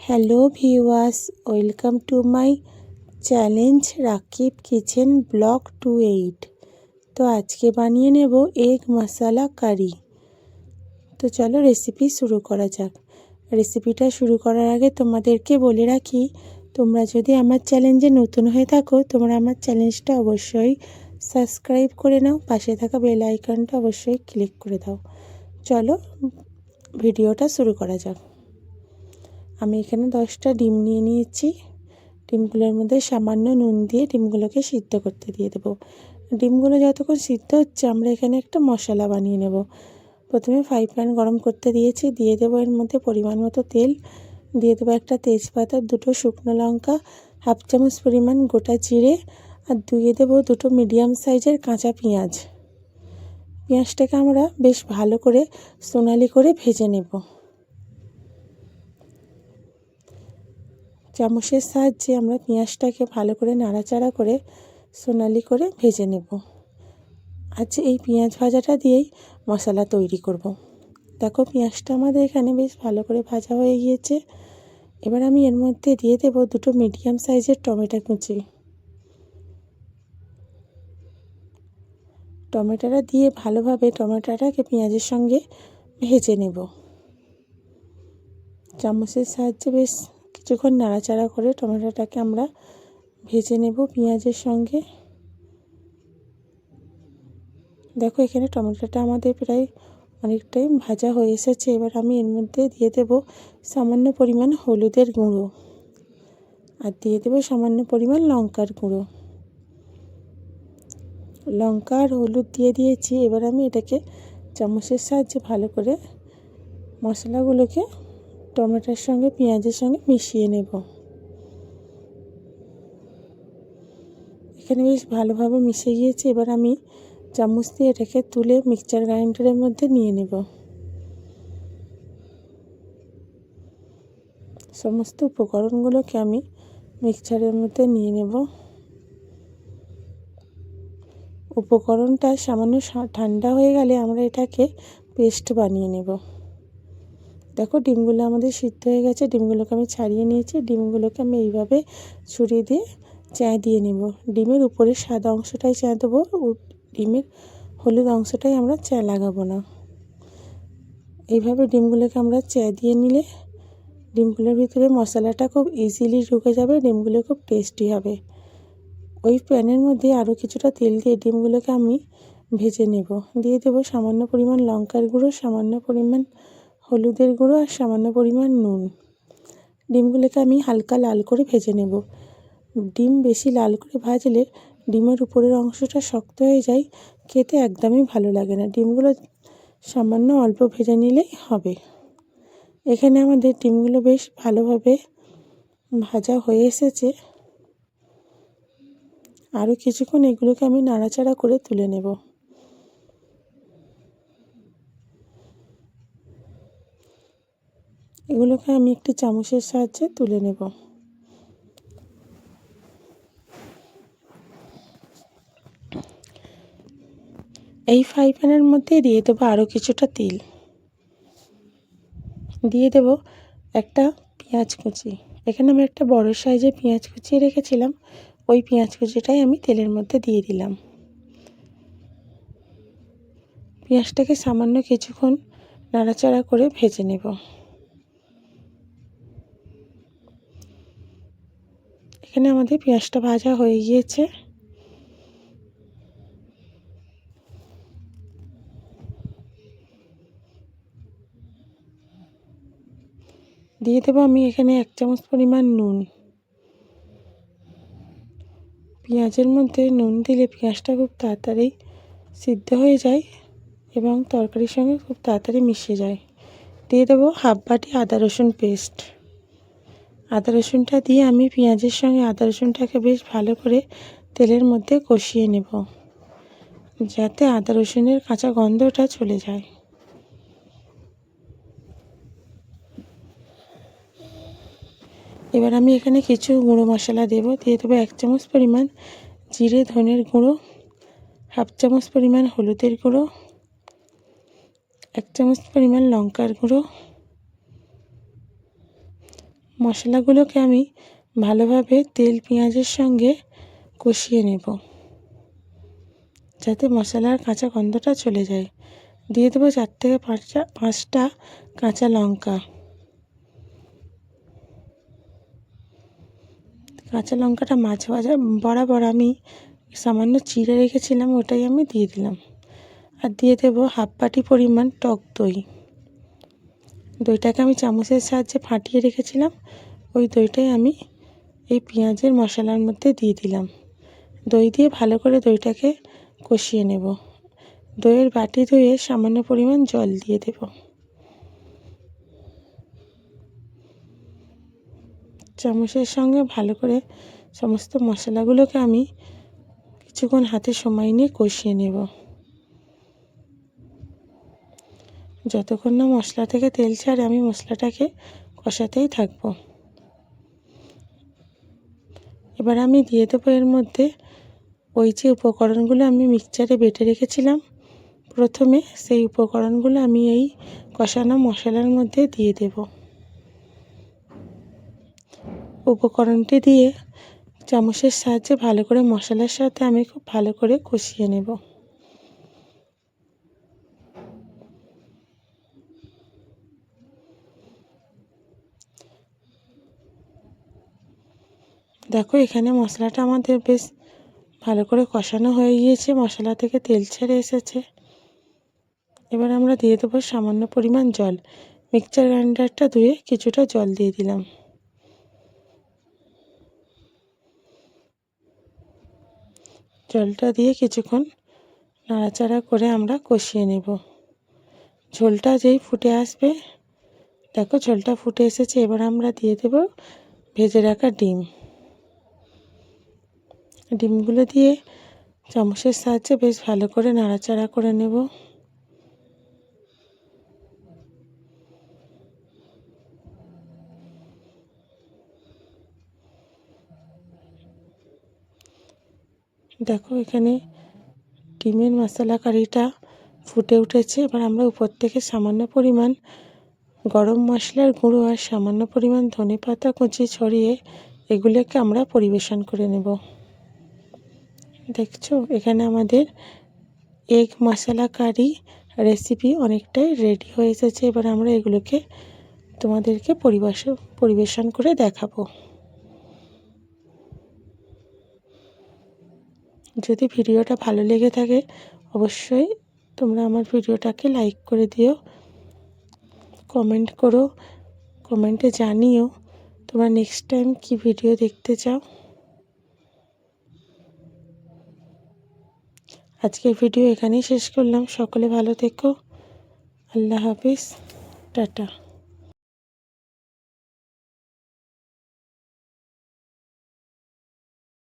Hello viewers, welcome to my challenge Rakib kitchen blog 28। তো আজকে বানিয়ে নেব এগ মশলা কারি। তো চলো রেসিপি শুরু করা যাক। রেসিপিটা শুরু করার আগে তোমাদেরকে বলে রাখি, তোমরা যদি আমার চ্যালেঞ্জে নতুন হয়ে থাকো তোমরা আমার চ্যালেঞ্জটা অবশ্যই সাবস্ক্রাইব করে নাও, পাশে থাকা বেল আইকনটা অবশ্যই ক্লিক করে দাও। চলো ভিডিওটা শুরু করা যাক। আমি এখানে 10টা ডিম নিয়ে নিয়েছি। ডিমগুলোর মধ্যে সামান্য নুন দিয়ে ডিমগুলোকে সিদ্ধ করতে দিয়ে দেবো। ডিমগুলো যতক্ষণ সিদ্ধ হচ্ছে আমরা এখানে একটা মশলা বানিয়ে নেব। প্রথমে ফ্রাই প্যান গরম করতে দিয়েছি, দিয়ে দেবো এর মধ্যে পরিমাণ মতো তেল, দিয়ে দেবো একটা তেজপাতা, 2টো শুকনো লঙ্কা, হাফ চামচ পরিমাণ গোটা জিরে, আর দিয়ে দেবো 2টো মিডিয়াম সাইজের কাঁচা পেঁয়াজ। পেঁয়াজটাকে আমরা বেশ ভালো করে সোনালি করে ভেজে নেব। চামচের সাহায্যে আমরা পেঁয়াজটাকে ভালো করে নাড়াচাড়া করে সোনালি করে ভেজে নেব। আজ এই পেঁয়াজ ভাজাটা দিয়েই মশলা তৈরি করব। দেখো পেঁয়াজটা আমাদের এখানে বেশ ভালো করে ভাজা হয়ে গিয়েছে। এবার আমি এর মধ্যে দিয়ে দেব 2টো মিডিয়াম সাইজের টমেটো কুচি। টমেটোটা দিয়ে ভালোভাবে টমেটোটাকে পেঁয়াজের সঙ্গে ভেজে নেব। চামচের সাহায্যে বেশ কিছুক্ষণ নাড়াচাড়া করে টমেটোটাকে আমরা ভেজে নেব পেঁয়াজের সঙ্গে। দেখো এখানে টমেটোটা আমাদের প্রায় অনেকটাই ভাজা হয়ে এসেছে। এবার আমি এর মধ্যে দিয়ে দেব সামান্য পরিমাণ হলুদের গুঁড়ো, আর দিয়ে দেব সামান্য পরিমাণ লঙ্কার গুঁড়ো। লঙ্কা আর হলুদ দিয়ে দিয়েছি। এবার আমি এটাকে চামচের সাহায্যে ভালো করে মশলাগুলোকে টমেটোর সঙ্গে পেঁয়াজের সঙ্গে মিশিয়ে নেব। এখানে বেশ ভালোভাবে মিশে গিয়েছে। এবার আমি চামচ দিয়ে এটাকে তুলে মিক্সচার গ্রাইন্ডারের মধ্যে নিয়ে নেব। সমস্ত উপকরণগুলোকে আমি মিক্সচারের মধ্যে নিয়ে নেব। উপকরণটা সামান্য ঠান্ডা হয়ে গেলে আমরা এটাকে পেস্ট বানিয়ে নেব। দেখো ডিমগুলো আমাদের সিদ্ধ হয়ে গেছে। ডিমগুলোকে আমি ছাড়িয়ে নিয়েছি। ডিমগুলোকে আমি এইভাবে ছুরি দিয়ে চ্যাঁ দিয়ে নেব। ডিমের উপরের সাদা অংশটাই চ্যাঁ দেবো, ডিমের হলুদ অংশটাই আমরা চ্যাঁ লাগাবো না। এইভাবে ডিমগুলোকে আমরা চ্যাঁ দিয়ে নিলে ডিমগুলোর ভিতরে মশলাটা খুব ইজিলি ঢুকে যাবে, ডিমগুলো খুব টেস্টি হবে। ওই প্যানের মধ্যে আরও কিছুটা তেল দিয়ে ডিমগুলোকে আমি ভেজে নেব। দিয়ে দেবো সামান্য পরিমাণ লঙ্কার গুঁড়ো, সামান্য পরিমাণ হলুদের গুঁড়ো, আর সামান্য পরিমাণ নুন। ডিমগুলোকে আমি হালকা লাল করে ভেজে নেব। ডিম বেশি লাল করে ভাজলে ডিমের উপরের অংশটা শক্ত হয়ে যায়, খেতে একদমই ভালো লাগে না। ডিমগুলো সামান্য অল্প ভেজে নিলেই হবে। এখানে আমাদের ডিমগুলো বেশ ভালোভাবে ভাজা হয়ে এসেছে। আরও কিছুক্ষণ এগুলোকে আমি নাড়াচাড়া করে তুলে নেব। এগুলোকে আমি একটি চামচের সাহায্যে তুলে নেব। এই ফ্রাই প্যানের মধ্যে দিয়ে দেবো আরও কিছুটা তেল, দিয়ে দেব একটা পেঁয়াজ কুচি। এখানে আমি একটা বড় সাইজের পেঁয়াজ কুচিয়ে রেখেছিলাম, ওই পেঁয়াজ কুচিটাই আমি তেলের মধ্যে দিয়ে দিলাম। পেঁয়াজটাকে সামান্য কিছুক্ষণ নাড়াচাড়া করে ভেজে নেব। এখানে আমাদের পেঁয়াজটা ভাজা হয়ে গিয়েছে। দিয়ে দেবো আমি এখানে 1 চামচ পরিমাণ নুন। পেঁয়াজের মধ্যে নুন দিলে পেঁয়াজটা খুব তাড়াতাড়ি সিদ্ধ হয়ে যায় এবং তরকারির সঙ্গে খুব তাড়াতাড়ি মিশে যায়। দিয়ে দেবো হাফ বাটি আদা রসুন পেস্ট। আদা রসুনটা দিয়ে আমি পেঁয়াজের সঙ্গে আদা রসুনটাকে বেশ ভালো করে তেলের মধ্যে কষিয়ে নেব, যাতে আদা রসুনের কাঁচা গন্ধটা চলে যায়। এবার আমি এখানে কিছু গুঁড়ো মশলা দেব। দিয়ে দেবো 1 চামচ পরিমাণ জিরে ধনের গুঁড়ো, হাফ চামচ পরিমাণ হলুদের গুঁড়ো, 1 চামচ পরিমাণ লঙ্কার গুঁড়ো, মশলাগুলোকে আমি ভালোভাবে তেল পেঁয়াজের সঙ্গে কষিয়ে নেব, যাতে মশলার কাঁচা গন্ধটা চলে যায়। দিয়ে দেবো 4 থেকে 5টা কাঁচা লঙ্কা। কাঁচা লঙ্কাটা মাছ ভাজা বরাবর আমি সামান্য চিড়ে রেখেছিলাম, ওটাই আমি দিয়ে দিলাম। আর দিয়ে দেবো 1/2 বাটি পরিমাণ টক দই। দইটাকে আমি চামচের সাহায্যে ফাটিয়ে রেখেছিলাম, ওই দইটাই আমি এই পেঁয়াজের মশলার মধ্যে দিয়ে দিলাম। দই দিয়ে ভালো করে দইটাকে কষিয়ে নেব। দইয়ের বাটি ধুয়ে সামান্য পরিমাণ জল দিয়ে দেব। চামচের সঙ্গে ভালো করে সমস্ত মশলাগুলোকে আমি কিছুক্ষণ হাতে সময় নিয়ে কষিয়ে নেব, যতক্ষণ না মশলা থেকে তেল ছাড়ে আমি মশলাটাকে কষাতেই থাকবো। এবার আমি দিয়ে দেবো এর মধ্যে ওই যে উপকরণগুলো আমি মিক্সচারে বেটে রেখেছিলাম প্রথমে, সেই উপকরণগুলো আমি এই কষানো মশলার মধ্যে দিয়ে দেব। উপকরণটি দিয়ে চামচের সাহায্যে ভালো করে মশলার সাথে আমি খুব ভালো করে কষিয়ে নেব। দেখো এখানে মশলাটা আমাদের বেশ ভালো করে কষানো হয়ে গিয়েছে, মশলা থেকে তেল ছেড়ে এসেছে। এবার আমরা দিয়ে দেবো সামান্য পরিমাণ জল। মিক্সচার গ্রাইন্ডারটা ধুয়ে কিছুটা জল দিয়ে দিলাম। জলটা দিয়ে কিছুক্ষণ নাড়াচাড়া করে আমরা কষিয়ে নেব। ঝোলটা যেই ফুটে আসবে, দেখো ঝোলটা ফুটে এসেছে, এবার আমরা দিয়ে দেব ভেজে রাখা ডিম। ডিমগুলো দিয়ে চামচের সাহায্যে বেশ ভালো করে নাড়াচাড়া করে নেব। দেখো এখানে ডিমের মশলা কারিটা ফুটে উঠেছে। এবার আমরা উপর থেকে সামান্য পরিমাণ গরম মশলার গুঁড়ো আর সামান্য পরিমাণ ধনেপাতা কুচি ছড়িয়ে এগুলোকে আমরা পরিবেশন করে নেব। দেখছো এখানে আমাদের এগ মশলা কারি রেসিপি অনেকটাই রেডি হয়ে এসেছে। এবার আমরা এগুলোকে তোমাদেরকে পরিবেশন করে দেখাবো। যদি ভিডিওটা ভালো লেগে থাকে অবশ্যই তোমরা আমার ভিডিওটাকে লাইক করে দিও, কমেন্ট করো, কমেন্টে জানিও তোমরা নেক্সট টাইম কি ভিডিও দেখতে চাও। আজকের ভিডিও এখানেই শেষ করলাম। সকলে ভালো থেকো। আল্লাহ হাফিজ, টাটা।